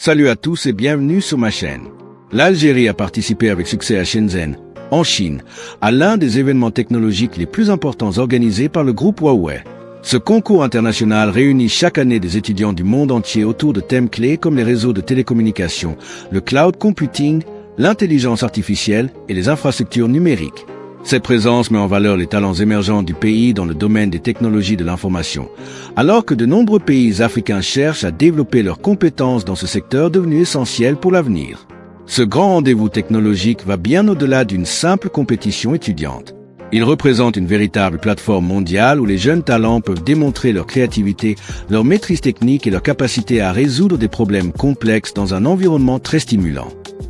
Salut à tous et bienvenue sur ma chaîne. L'Algérie a participé avec succès à Shenzhen, en Chine, à l'un des événements technologiques les plus importants organisés par le groupe Huawei. Ce concours international réunit chaque année des étudiants du monde entier autour de thèmes clés comme les réseaux de télécommunications, le cloud computing, l'intelligence artificielle et les infrastructures numériques. Cette présence met en valeur les talents émergents du pays dans le domaine des technologies de l'information, alors que de nombreux pays africains cherchent à développer leurs compétences dans ce secteur devenu essentiel pour l'avenir. Ce grand rendez-vous technologique va bien au-delà d'une simple compétition étudiante. Il représente une véritable plateforme mondiale où les jeunes talents peuvent démontrer leur créativité, leur maîtrise technique et leur capacité à résoudre des problèmes complexes dans un environnement très stimulant.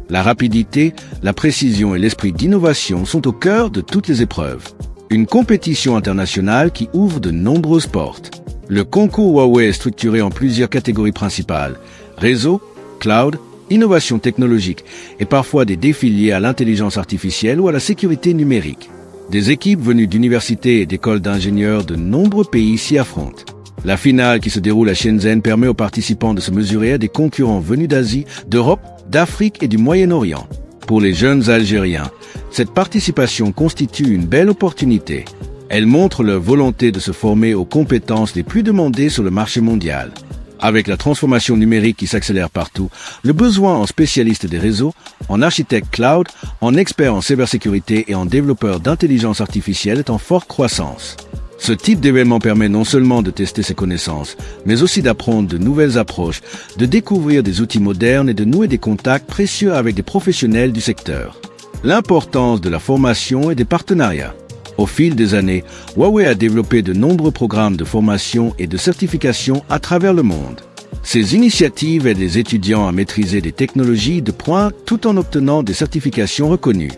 La rapidité, la précision et l'esprit d'innovation sont au cœur de toutes les épreuves. Une compétition internationale qui ouvre de nombreuses portes. Le concours Huawei est structuré en plusieurs catégories principales: réseau, cloud, innovation technologique et parfois des défis liés à l'intelligence artificielle ou à la sécurité numérique. Des équipes venues d'universités et d'écoles d'ingénieurs de nombreux pays s'y affrontent. La finale qui se déroule à Shenzhen permet aux participants de se mesurer à des concurrents venus d'Asie, d'Europe, d'Afrique et du Moyen-Orient. Pour les jeunes Algériens, cette participation constitue une belle opportunité. Elle montre leur volonté de se former aux compétences les plus demandées sur le marché mondial. Avec la transformation numérique qui s'accélère partout, le besoin en spécialistes des réseaux, en architectes cloud, en experts en cybersécurité et en développeurs d'intelligence artificielle est en forte croissance. Ce type d'événement permet non seulement de tester ses connaissances, mais aussi d'apprendre de nouvelles approches, de découvrir des outils modernes et de nouer des contacts précieux avec des professionnels du secteur. L'importance de la formation et des partenariats. Au fil des années, Huawei a développé de nombreux programmes de formation et de certification à travers le monde. Ces initiatives aident les étudiants à maîtriser des technologies de pointe tout en obtenant des certifications reconnues.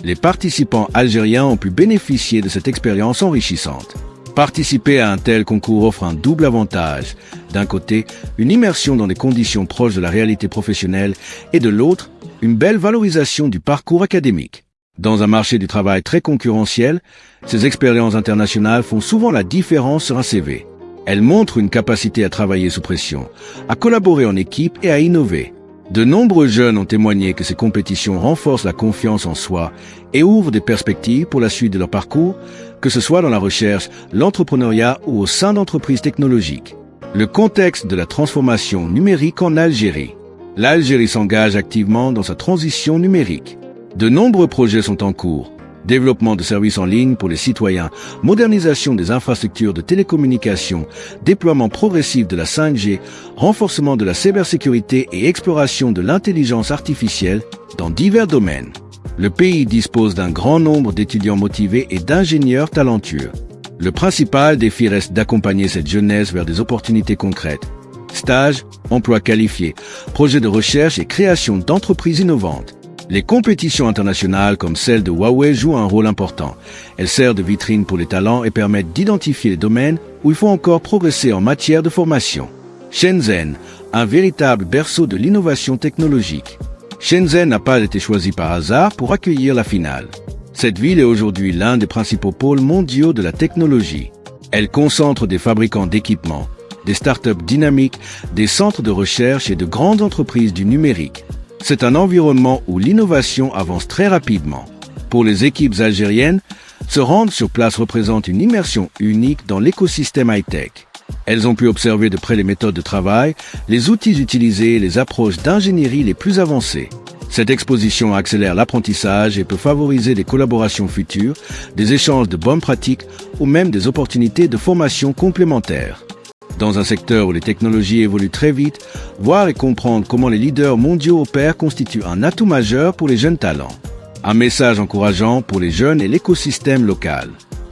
Les participants algériens ont pu bénéficier de cette expérience enrichissante. Participer à un tel concours offre un double avantage. D'un côté, une immersion dans des conditions proches de la réalité professionnelle et de l'autre, une belle valorisation du parcours académique. Dans un marché du travail très concurrentiel, ces expériences internationales font souvent la différence sur un CV. Elles montrent une capacité à travailler sous pression, à collaborer en équipe et à innover. De nombreux jeunes ont témoigné que ces compétitions renforcent la confiance en soi et ouvrent des perspectives pour la suite de leur parcours, que ce soit dans la recherche, l'entrepreneuriat ou au sein d'entreprises technologiques. Le contexte de la transformation numérique en Algérie. L'Algérie s'engage activement dans sa transition numérique. De nombreux projets sont en cours. Développement de services en ligne pour les citoyens, modernisation des infrastructures de télécommunications, déploiement progressif de la 5G, renforcement de la cybersécurité et exploration de l'intelligence artificielle dans divers domaines. Le pays dispose d'un grand nombre d'étudiants motivés et d'ingénieurs talentueux. Le principal défi reste d'accompagner cette jeunesse vers des opportunités concrètes. Stages, emplois qualifiés, projets de recherche et création d'entreprises innovantes. Les compétitions internationales comme celle de Huawei jouent un rôle important. Elles servent de vitrine pour les talents et permettent d'identifier les domaines où il faut encore progresser en matière de formation. Shenzhen, un véritable berceau de l'innovation technologique. Shenzhen n'a pas été choisi par hasard pour accueillir la finale. Cette ville est aujourd'hui l'un des principaux pôles mondiaux de la technologie. Elle concentre des fabricants d'équipements, des startups dynamiques, des centres de recherche et de grandes entreprises du numérique. C'est un environnement où l'innovation avance très rapidement. Pour les équipes algériennes, se rendre sur place représente une immersion unique dans l'écosystème high-tech. Elles ont pu observer de près les méthodes de travail, les outils utilisés et les approches d'ingénierie les plus avancées. Cette exposition accélère l'apprentissage et peut favoriser des collaborations futures, des échanges de bonnes pratiques ou même des opportunités de formation complémentaires. Dans un secteur où les technologies évoluent très vite, voir et comprendre comment les leaders mondiaux opèrent constitue un atout majeur pour les jeunes talents. Un message encourageant pour les jeunes et l'écosystème local.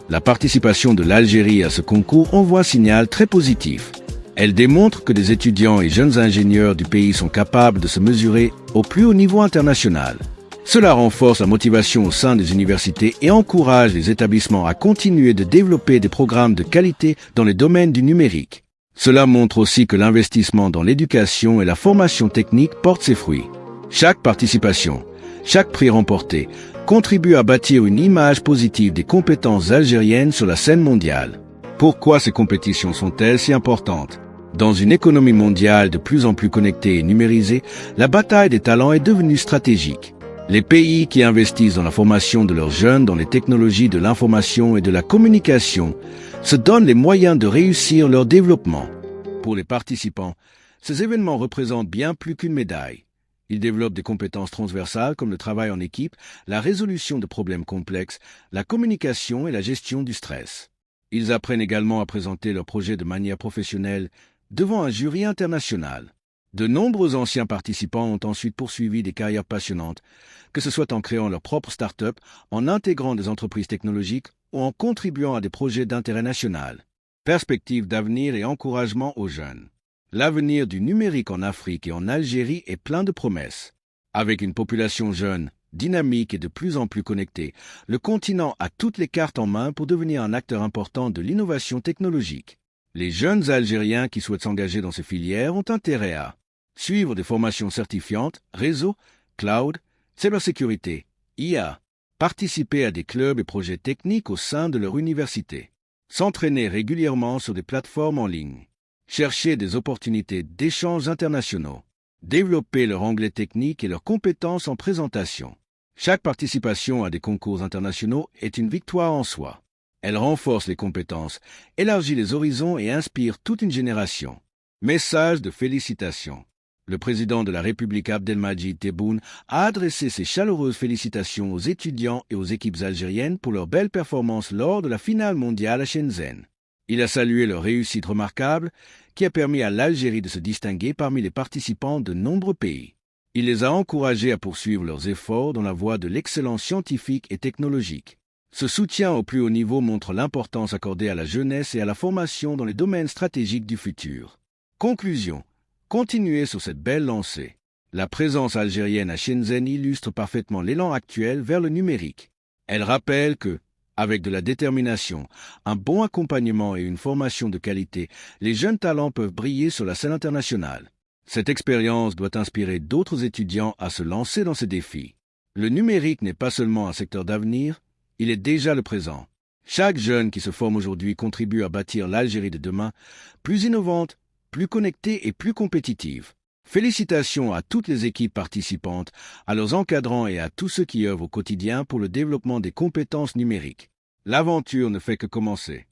La participation de l'Algérie à ce concours envoie un signal très positif. Elle démontre que les étudiants et jeunes ingénieurs du pays sont capables de se mesurer au plus haut niveau international. Cela renforce la motivation au sein des universités et encourage les établissements à continuer de développer des programmes de qualité dans les domaines du numérique. Cela montre aussi que l'investissement dans l'éducation et la formation technique porte ses fruits. Chaque participation, chaque prix remporté, contribue à bâtir une image positive des compétences algériennes sur la scène mondiale. Pourquoi ces compétitions sont-elles si importantes ? Dans une économie mondiale de plus en plus connectée et numérisée, la bataille des talents est devenue stratégique. Les pays qui investissent dans la formation de leurs jeunes dans les technologies de l'information et de la communication se donnent les moyens de réussir leur développement. Pour les participants, ces événements représentent bien plus qu'une médaille. Ils développent des compétences transversales comme le travail en équipe, la résolution de problèmes complexes, la communication et la gestion du stress. Ils apprennent également à présenter leurs projets de manière professionnelle devant un jury international. De nombreux anciens participants ont ensuite poursuivi des carrières passionnantes, que ce soit en créant leur propre start-up, en intégrant des entreprises technologiques ou en contribuant à des projets d'intérêt national. Perspectives d'avenir et encouragement aux jeunes. L'avenir du numérique en Afrique et en Algérie est plein de promesses. Avec une population jeune, dynamique et de plus en plus connectée, le continent a toutes les cartes en main pour devenir un acteur important de l'innovation technologique. Les jeunes Algériens qui souhaitent s'engager dans ces filières ont intérêt à suivre des formations certifiantes, réseau, cloud, cybersécurité, IA, participer à des clubs et projets techniques au sein de leur université, s'entraîner régulièrement sur des plateformes en ligne, chercher des opportunités d'échanges internationaux, développer leur anglais technique et leurs compétences en présentation. Chaque participation à des concours internationaux est une victoire en soi. Elle renforce les compétences, élargit les horizons et inspire toute une génération. Message de félicitations. Le président de la République Abdelmadjid Tebboune a adressé ses chaleureuses félicitations aux étudiants et aux équipes algériennes pour leur belle performance lors de la finale mondiale à Shenzhen. Il a salué leur réussite remarquable qui a permis à l'Algérie de se distinguer parmi les participants de nombreux pays. Il les a encouragés à poursuivre leurs efforts dans la voie de l'excellence scientifique et technologique. Ce soutien au plus haut niveau montre l'importance accordée à la jeunesse et à la formation dans les domaines stratégiques du futur. Conclusion. Continuez sur cette belle lancée. La présence algérienne à Shenzhen illustre parfaitement l'élan actuel vers le numérique. Elle rappelle que, avec de la détermination, un bon accompagnement et une formation de qualité, les jeunes talents peuvent briller sur la scène internationale. Cette expérience doit inspirer d'autres étudiants à se lancer dans ces défis. Le numérique n'est pas seulement un secteur d'avenir, il est déjà le présent. Chaque jeune qui se forme aujourd'hui contribue à bâtir l'Algérie de demain, plus innovante, plus connectée et plus compétitive. Félicitations à toutes les équipes participantes, à leurs encadrants et à tous ceux qui œuvrent au quotidien pour le développement des compétences numériques. L'aventure ne fait que commencer.